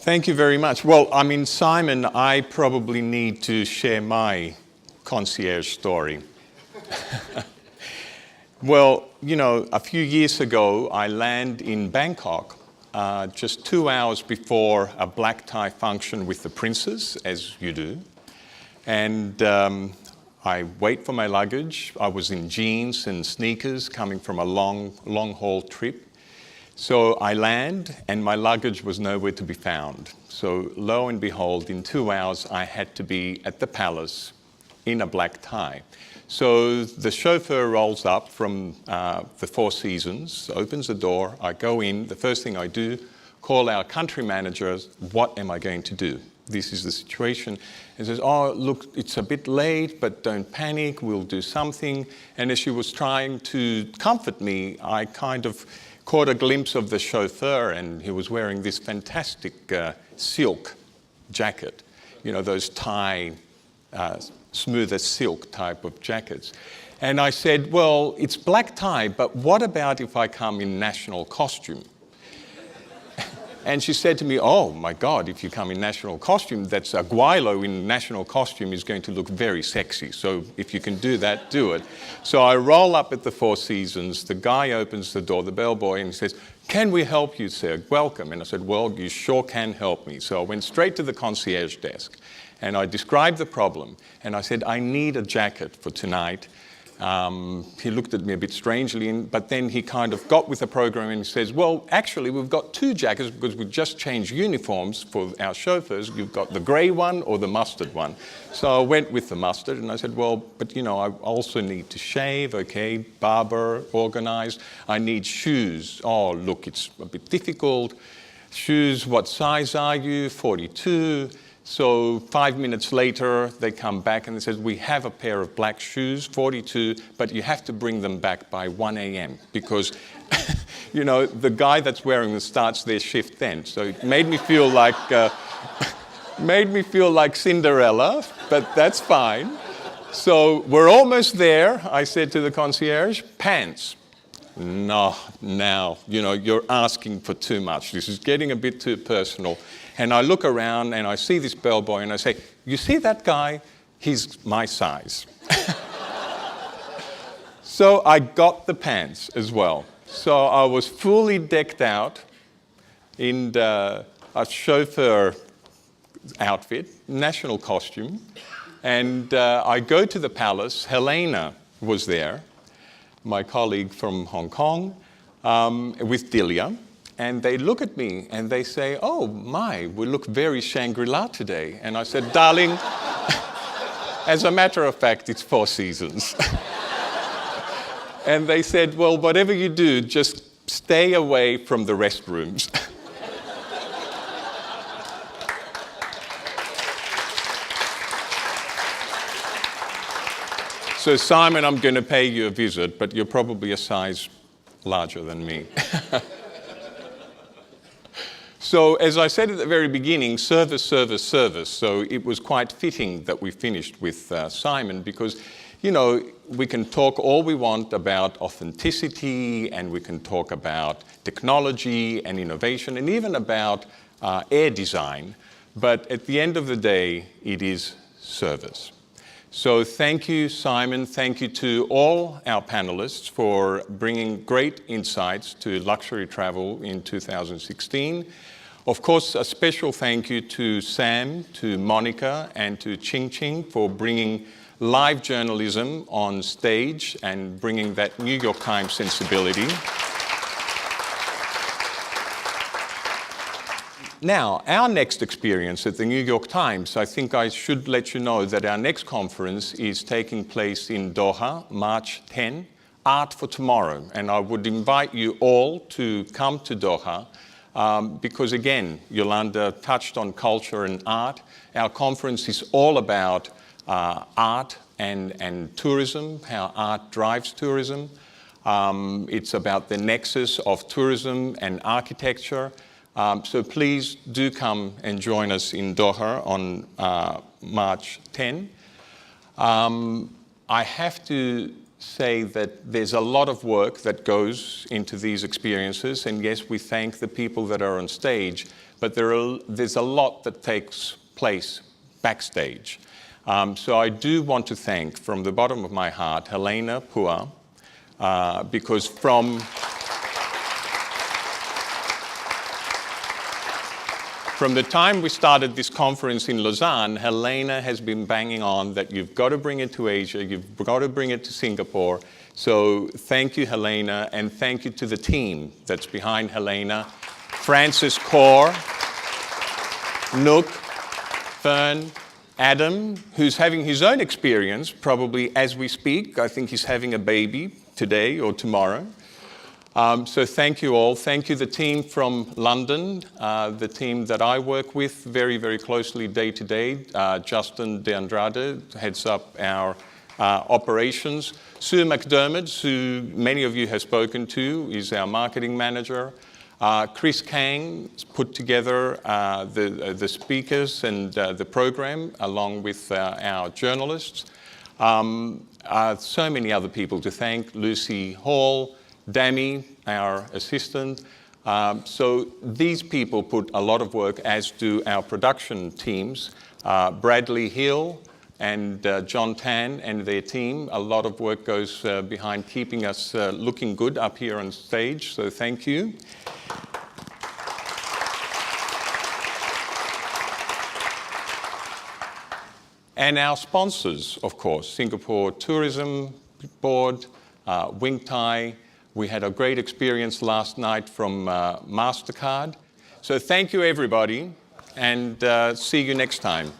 Thank you very much. Well, I mean, Simon, I probably need to share my concierge story. Well, you know, a few years ago, I landed in Bangkok just 2 hours before a black tie function with the princes, as you do. And I wait for my luggage. I was in jeans and sneakers coming from a long haul trip. So I land and my luggage was nowhere to be found. So lo and behold, in 2 hours, I had to be at the palace in a black tie. So the chauffeur rolls up from the Four Seasons, opens the door, I go in, the first thing I do, call our country manager, what am I going to do? This is the situation. And says, oh, look, it's a bit late, but don't panic, we'll do something. And as she was trying to comfort me, I kind of caught a glimpse of the chauffeur, and he was wearing this fantastic silk jacket, you know, those tie, smooth as silk type of jackets. And I said, well, it's black tie, but what about if I come in national costume? And she said to me, oh my God, if you come in national costume, that's a guaylo in national costume is going to look very sexy. So if you can do that, do it. So I roll up at the Four Seasons, the guy opens the door, the bellboy, and he says, can we help you, sir? Welcome. And I said, well, you sure can help me. So I went straight to the concierge desk and I described the problem. And I said, I need a jacket for tonight. He looked at me a bit strangely, but then he kind of got with the program and he says, well, actually, we've got two jackets because we've just changed uniforms for our chauffeurs. You've got the grey one or the mustard one. So I went with the mustard and I said, well, but you know, I also need to shave, okay, barber, organized. I need shoes. Oh, look, it's a bit difficult. Shoes, what size are you? 42. So 5 minutes later, they come back and they said, we have a pair of black shoes, 42, but you have to bring them back by 1 a.m. because, you know, the guy that's wearing them starts their shift then. So it made me feel like, Cinderella, but that's fine. So we're almost there. I said to the concierge, pants. No, now, you know, you're asking for too much. This is getting a bit too personal. And I look around and I see this bellboy and I say, you see that guy? He's my size. So I got the pants as well. So I was fully decked out in a chauffeur outfit, national costume. And I go to the palace. Helena was there, my colleague from Hong Kong, with Delia. And they look at me and they say, oh my, we look very Shangri-La today. And I said, darling, as a matter of fact, it's Four Seasons. And they said, well, whatever you do, just stay away from the restrooms. So Simon, I'm going to pay you a visit, but you're probably a size larger than me. So as I said at the very beginning, service, service, service. So it was quite fitting that we finished with Simon because, you know, we can talk all we want about authenticity and we can talk about technology and innovation and even about air design. But at the end of the day, it is service. So thank you, Simon. Thank you to all our panelists for bringing great insights to luxury travel in 2016. Of course, a special thank you to Sam, to Monica, and to Ching Ching for bringing live journalism on stage and bringing that New York Times sensibility. Now, our next experience at the New York Times, I think I should let you know that our next conference is taking place in Doha, March 10, Art for Tomorrow. And I would invite you all to come to Doha because, again, Yolanda touched on culture and art. Our conference is all about art and tourism, how art drives tourism. It's about the nexus of tourism and architecture. So please do come and join us in Doha on March 10. I have to say that there's a lot of work that goes into these experiences, and yes, we thank the people that are on stage, but there's a lot that takes place backstage. So I do want to thank, from the bottom of my heart, Helena Pua, because from the time we started this conference in Lausanne, Helena has been banging on that you've got to bring it to Asia, you've got to bring it to Singapore. So thank you, Helena, and thank you to the team that's behind Helena. Francis Core, Nook, Fern, Adam, who's having his own experience, probably as we speak. I think he's having a baby today or tomorrow. So thank you all. Thank you, the team from London, the team that I work with very, very closely day to day. Justin De Andrade heads up our operations. Sue McDermott, who many of you have spoken to, is our marketing manager. Chris Kang put together the speakers and the program along with our journalists. So many other people to thank. Lucy Hall, Dami, our assistant. So these people put a lot of work, as do our production teams. Bradley Hill and John Tan and their team. A lot of work goes behind keeping us looking good up here on stage, so thank you. And our sponsors, of course, Singapore Tourism Board, Wing Thai. We had a great experience last night from MasterCard. So thank you, everybody, and see you next time.